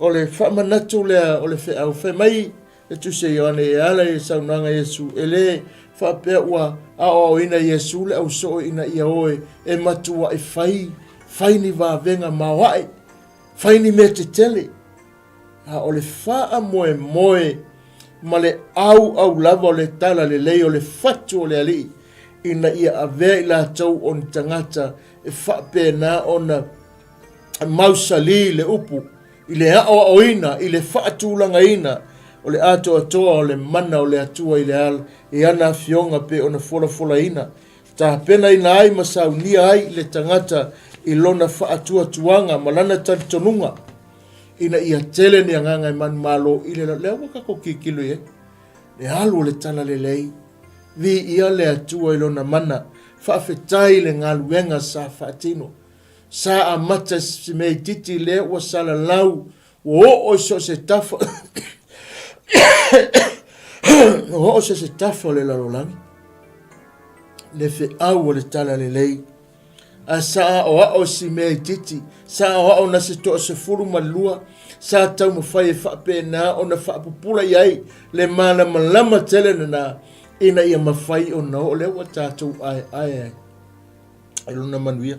o le whamanatu lea o le au mai e tu se Ioane e ala e saunanga Yesu e le whapea ua ao ina Yesu le au so ina ia oe e matua e whai ni wawenga mawai whai ni me te tele a o le wha moe ma le au lava o le tala le lei o le whatu o le ali ina ia avea i la tau o ni tangata e whapea na o na mausali le upu i le ao ina i le whaatulanga ina o le ato atoa o le mana o le atua i le ala e ana fionga pe o na fola ina. Ta pena ina ai masaunia ai le tangata i lona whaatua tuanga malana talitonunga. Ina ia tele ni anganga i manu malo i le leo wakako kikilo ye. Le alu o le tala le lei. Vi ia le atua i lona mana whaafetai le ngaluenga sa whaatino. Sa amata si mei titi le ua sala lau, o so se tafa, o se tafa le lalolangi. Le fe au le tala le lei. A sa o si mei titi, sa o na se toa se furu malua, sa tau mawhai e whaapena o na whaapupula iai, le mana malama tele na ina ia mawhai o na o le wa tātou ai. Eluna manuia.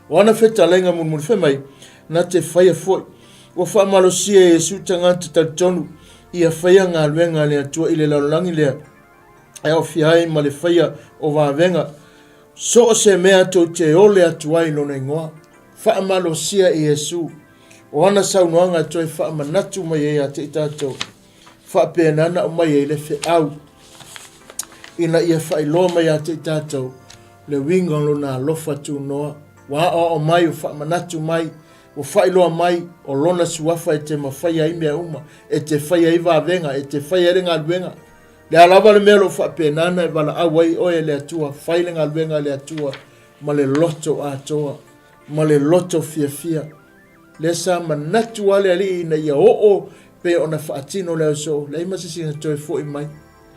Wana feta lenga mun mai na te whaia foi. Wa whaamalosia e su tangata tautonu ia whaia ngā luenga le atua i le laulangi lea. E o whiai ma le whaia o wāwenga. So o se mea tau te ole atua i lona ingoa. Whaamalosia i Yesu. O ana saunoanga toi whaamanatu mai e a te itatou. Whaapenana o mai e le whi au. Ina ia whailoa mai a te itatou. Le winga lona lofa tu noa. Wa o mai o whaamanatu mai. O whailoa mai o lona suafa e te mawhaia i mea uma. E te whaia i wāwenga. E te whaia ringa luenga. Le alawa le mea lo whaapenana e wala awai oe le atua. Whailinga luenga le atua. Ma le loto atoa. Ma le loto fia fia. Le sa manatu ale ali na ia o pe ona whaatino leo so. Le ima sisi na toi fo i mai.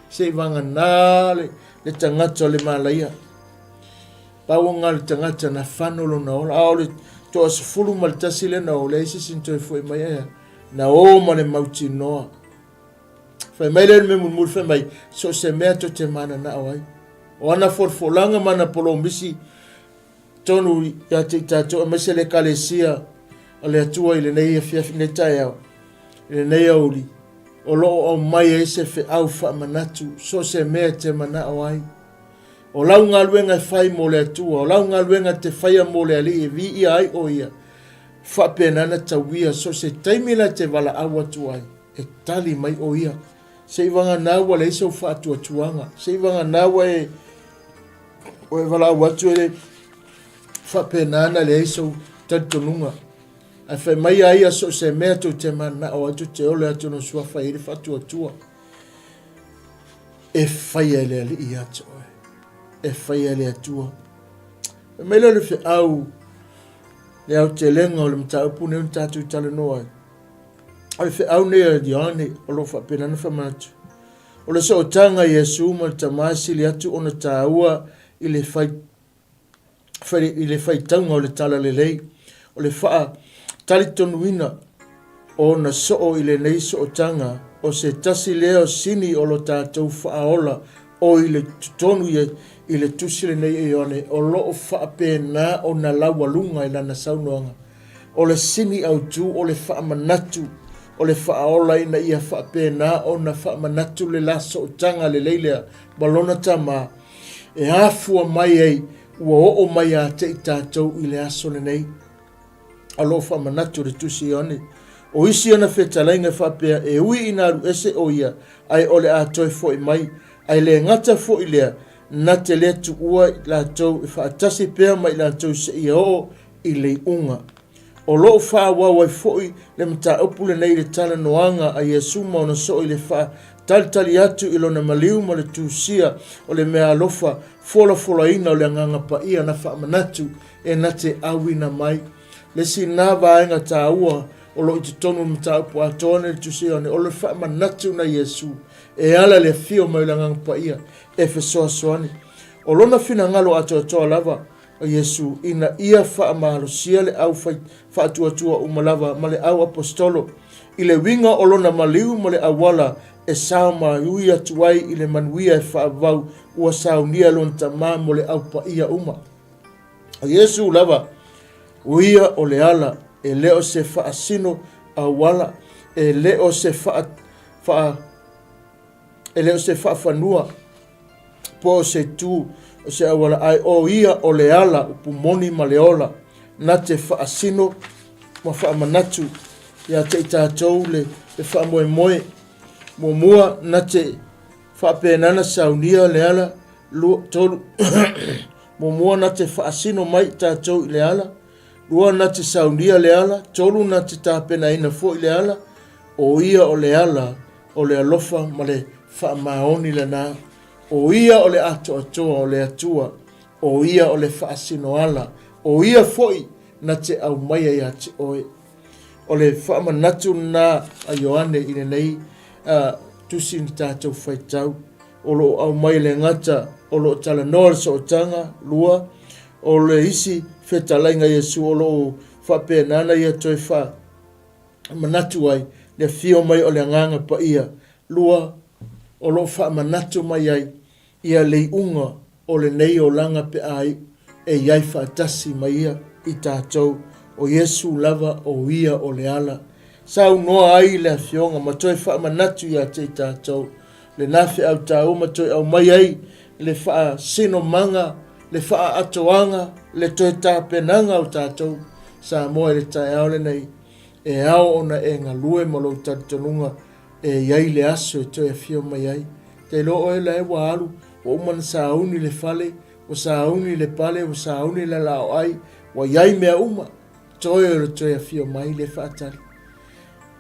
Se i wanga nā le tangata le malaia. Pau ngā le tangata na whanolo na ola. Ao le toa se fulu maltasi le na o le sisi na toi fo i mai ea. Na o ma le mauti noa. Whai mai le me mulmul whai mai. So se mea to te mana na awai. O ana forfolanga mana polo misi. Tonu ya te tato a mese le kalesia. A le atua i le nei a fiafi ne tai au. I le nei auli. O loo au mai e se fe au wha manatu. So se mea te mana awai. O lau ngā luenga e whai mo le atua. O lau ngā luenga te whaia mo le ali e vi ia ai o ia. Wha penana tauia. So se taimila te wala awa tuai. E tali mai o ia. Se i wanga nawa le iso wha atua tuanga. Se i wanga nawa e o e wala awa tu e wha penana le iso tantonunga. A whai mai aia so se mea tau te mana o atu te ole atu no sua whai iri whatu atua. E whai ele ali i atu oe. E whai ele atua. E meila le whi au le au te lenga o le mta upu ne un tatu tala noa. A le whi au ne a Ioane o lo wha penana whamatu. O le so tanga i Yesu ma le tamasi le atu o na tāua i le whai taunga o le tala le lei. O le wha talitonuina o na soo i le nei so tanga o se tasi leo sini o lo tātou whaaola o i le tutonu i le tusile nei e Ioane o lo o whaapena o na laualunga i lana saunoanga o le sini au tu o le whaamanatu o le whaaola i na ia whaapena o na whaamanatu le laso o tanga le leilea balona tama e afua mai ei ua o mai a te i tātou i le aso le nei alo fa manatu le tusi Ioane. O isi ana whetalainga whapea e ui ina aru ese o ia ai ole a toi fo i mai ai le ngata fo i lea na te lea tu ua la tau i whaatasi pea mai la tau se ia o i le unga. O loo wha wawai fo i le mta upule nei le tala noanga a Yesu mauna so i le wha talitali atu i lona maliu ma le tusia o le mea alofa fola ina o le nganga pa ia na wha manatu e na te awina mai. Le si nā vāenga tā ua o lo i te tonu mta upu a tōne le tusi o le wha manatu na Yesu e ala le fio mai la ngang pa ia e fesoa soani. O lona fina ngalo ato toa lava o Yesu ina ia wha mahalosia le au wha atua umalava ma le au apostolo i le winga o lona maliu ma le awala e sao maui atuai i le manuia e wha avau ua saunia lon tamā mo le au pa ia uma. O Yesu lava uia o le ala e leo se whaasino a wala e leo se whanua po se tū o se awala ai o ia o le ala upumoni ma le ola na te whaasino ma whaamanatu ia te tātou le whaamoe mo mua na te whaapenana saunia le ala tolu mo mua na te whaasino mai tātou le ala Rua na te saunia le ala, tolu na te tāpena ina fo i le ala, o ia o le ala, o le alofa ma le whaamaoni le nā, o ia o le ato atoa o le atua, o ia o le whaasinoala, o ia foi na te au mai ai ati oe. O le whaamanatu na a Ioane i nei tusi ni tātou whaitau, o lo au mai le ngata, o lo tala noa so o tanga, lua, o le isi whetalainga Yesu, o lo whapea nana ia toi wha manatu ai, le fio mai o le nganga pa ia, lua, o lo whaamanatu mai ai, ia lei unga o le nei o langa pe ai, e iai whaatasi mai ia i tātou, o Yesu lava o ia o le ala. Sau noa ai le fionga, ma toi whaamanatu ia te i tātou, le nafe au tāu, ma toi au mai ai, le wha sino manga, le wha atoanga, le toi tāpenanga o tātou, sa moe le tai au le nei, e ao ona e ngā lue ma lo tātonunga, e iai le aso e toi a fio mai ai. Te lo oe la e wa alu, o umana sa auni le fale, o sa auni le pale, o sa auni le lao ai, wa iai mea uma, toi o le toi a fio mai le whaatari.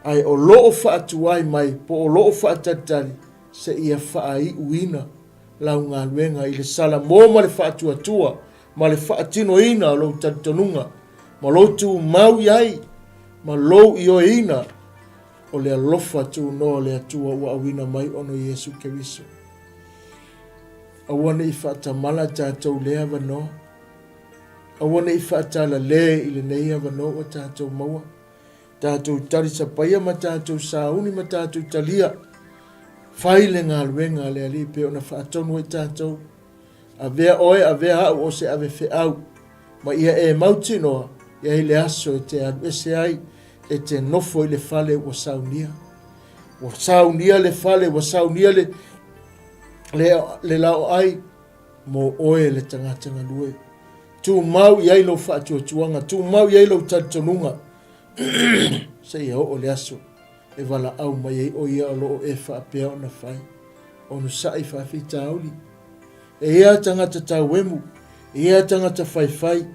Ai o loo whaatuai mai, po o loo whaatatari, se ia whaai uina, lau ngā luenga i le sala mō ma le whaatuatua, ma le whaatino ina o lo tātonunga, ma lo tu mau iai, ma lo i o ina, o le alofa tu no le atua ua awina mai ono Yesu Keriso. Awane i whaatamala tātou lea wanoa, awane i whaatala le i le nei wanoa o tātou maua, tātou tari sa paia ma tātou sauni ma tātou talia, whaile ngā luenga le ali pe ona whaatonu e tātou, a vea oe, a vea au o se ave fe au, ma ia e mauti noa, ia i le aso e te adu ese ai, e te nofo i le fale wa saunia. Wa saunia le fale, wa saunia le lao ai, mo oe le tangata ngalue. Tu mau iai lo whaatua tuanga, tu mau iai lo tatonunga, se ia o le aso, e wala au mai ei o ia o loo e whaapea o na whai, o nu sai whaafita auli. E ia tangata tauemu, e ia tangata whai,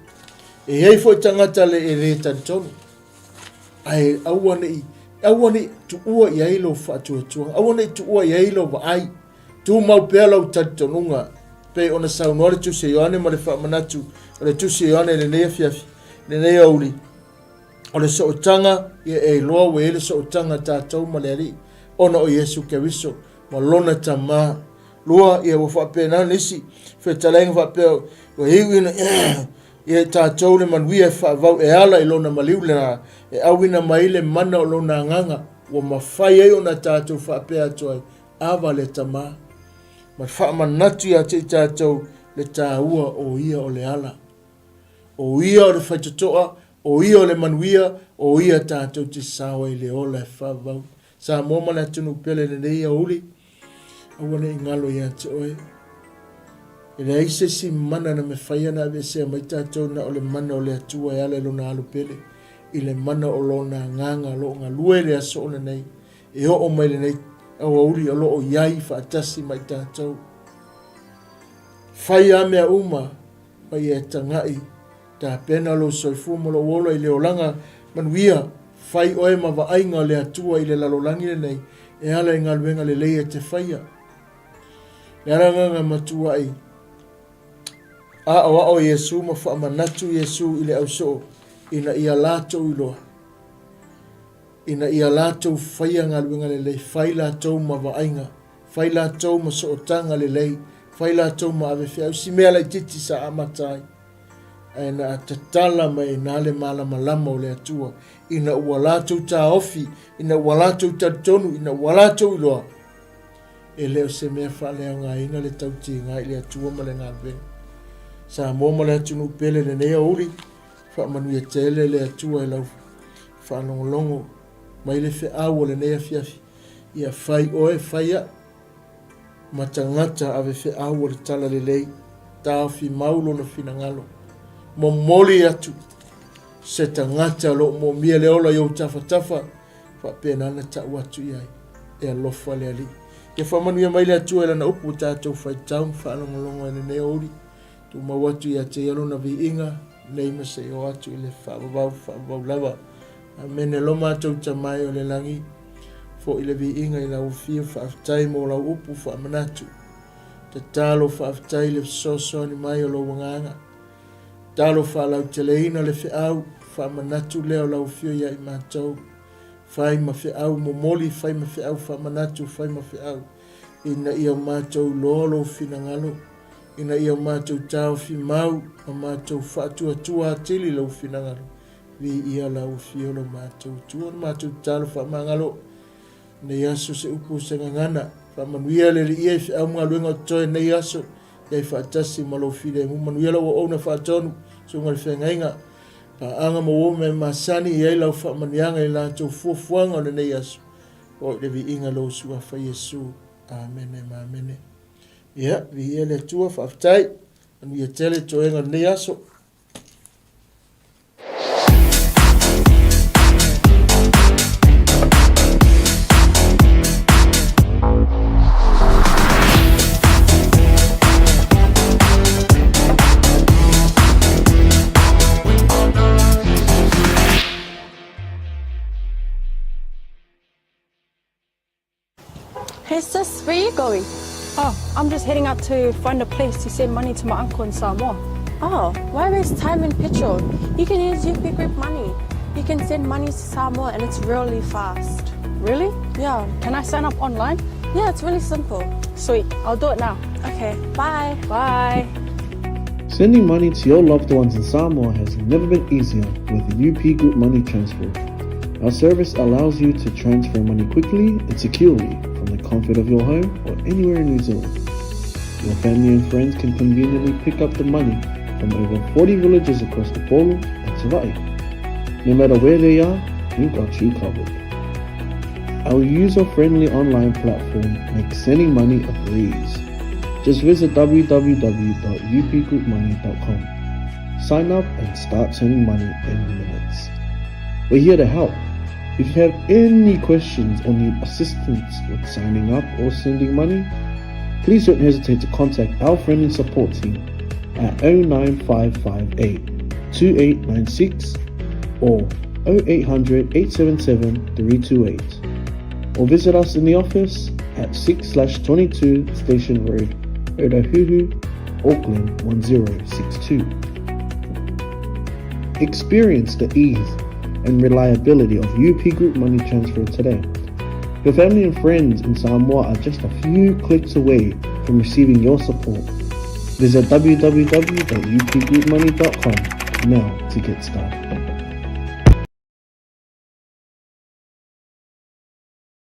e hei foi tangata le e re tantonu. Ai awane tu ua i ailo whaatua tuanga, awane tu ua i ailo wa ai, tu mau pea lau tantonunga, pe ona saunoa le tusi Ioane ma le whaamanatu, o le tusi Ioane le nea fiafi, le nea auli, o le sootanga, ia e loa we le sootanga tātou ma le ali, ona o Yesu Keriso, ma lona tamā, lua ia wa whapea nā nisi, whetalainga whapea, wa hiwina, ia tātou le manuia whaavau e ala i lona maliu le rā, e awina mai le mana o lona nganga, wa mawhai ei ona tātou whapea atoai, awa le tamā, ma whaamanatu ia te tātou le tāua o ia o le ala, o ia o le whaitotoa, o ia o le manuia, o ia tātou te sawa i le ola e whaavau. Sa mōmana tunu pele le nei a uli, awane i ngalo ia te oe. E le aise si mana na me whaia na ave sea mai tātou na o le mana o le atua e ala lona alu pele, i le mana o lona nganga lo ngā lue le aso o nei, e o mai le nei, au auli o lo o iai whaatasi mai tātou. Whaia mea uma, mai e tangai, ta pena lo soifu mo lo wola i le olanga manuia, whai oe ma wa ainga le atua i le lalolangi le nei, e ala i ngā luenga le leia te whaia. Le aranga matua ai, a awa o Yesu ma whaamanatu Yesu i le au so, ina ia lātou iloa. Ina ia lātou whaia ngā luenga le lei, whai lātou ma wa ainga, whai lātou ma sootanga le lei, whai lātou ma ave whiau, si mea lai titi sa amatai. E na tatala mai nā le malama lama o le atua, ina ua lātou tā ofi, ina ua lātou tā tonu, ina ua lātou iloa. E leo se mea whalea ngā ina le tauti ngā i le atua ma le ngā venga. Sa mōma le atunu pele le nea uri, whaamanu ia tele le atua e lau whaanongolongo, mai le whi awa le nea fiafi, ia whai oe whaia, ma tangata ave whi awa le tala le lei, tāwhi maulo na whina ngalo. Mo moli atu, se tangata lo mo mia le ola iau tafa, whapena na tau atu iai, e alofa le ali. Ia whamanu ia mai le atua e lana upu tātou whai taun, whaanongolongo e le nea uri, tu mawatu ia te alo na vi inga, nei ma se o atu i le whaababau lava. A mene loma atou tamai o le langi, fo i le vi inga i lau fia whaaftai mo lau upu whaamanatu. te talo whaafitai le soso ni mai o lo wanganga. Talo whaalau te leina le whiau, whaamanatu leo lau fio ia I mātou. Whai ma whiau momoli, whai ma whiau whaamanatu, whai ma whiau. Ina ia mātou lolo whinangalo. Ina ia mātou tau whi mau, ma mātou whaatua tua tili lau whinangalo. Vi ia lau fio lo mātou tua, mātou talo whaamangalo. Nei aso se upu se ngangana. Whamanuia le li ia I whiau mga luenga o toi nei aso. Iai whaatasi malo while mu manuia lau o ona whaatonu. So ngal whengainga. Pa anga mo o me masani iai lau whaamanianga I lātou fuafuanga o le nei aso. O le vi inga lo sua wha Yesu. Amene ma amene. Ia, vi ia le tua whaafitai. Anu ia tele toenga nei aso. Hey sis, where are you going? Oh, I'm just heading out to find a place to send money to my uncle in Samoa. Oh, why waste time and petrol? You can use UP Group Money. You can send money to Samoa and it's really fast. Really? Yeah. Can I sign up online? Yeah, it's really simple. Sweet, I'll do it now. Okay, bye. Bye. Sending money to your loved ones in Samoa has never been easier with the UP Group Money Transfer. Our service allows you to transfer money quickly and securely from the comfort of your home or anywhere in New Zealand. Your family and friends can conveniently pick up the money from over 40 villages across the Paulo and 𝚟𝚒𝚍𝚎𝚘. No matter where they are, we've got you covered. Our user-friendly online platform makes sending money a breeze. Just visit www.upgroupmoney.com. Sign up and start sending money in minutes. We're here to help. If you have any questions or need assistance with signing up or sending money, please don't hesitate to contact our friendly support team at 09558 2896 or 0800-877-328, or visit us in the office at 6/22 Station Road, 𝚟𝚒𝚍𝚎𝚘, Auckland 1062. Experience the ease and reliability of UP Group Money Transfer today. Your family and friends in Samoa are just a few clicks away from receiving your support. Visit www.upgroupmoney.com now to get started.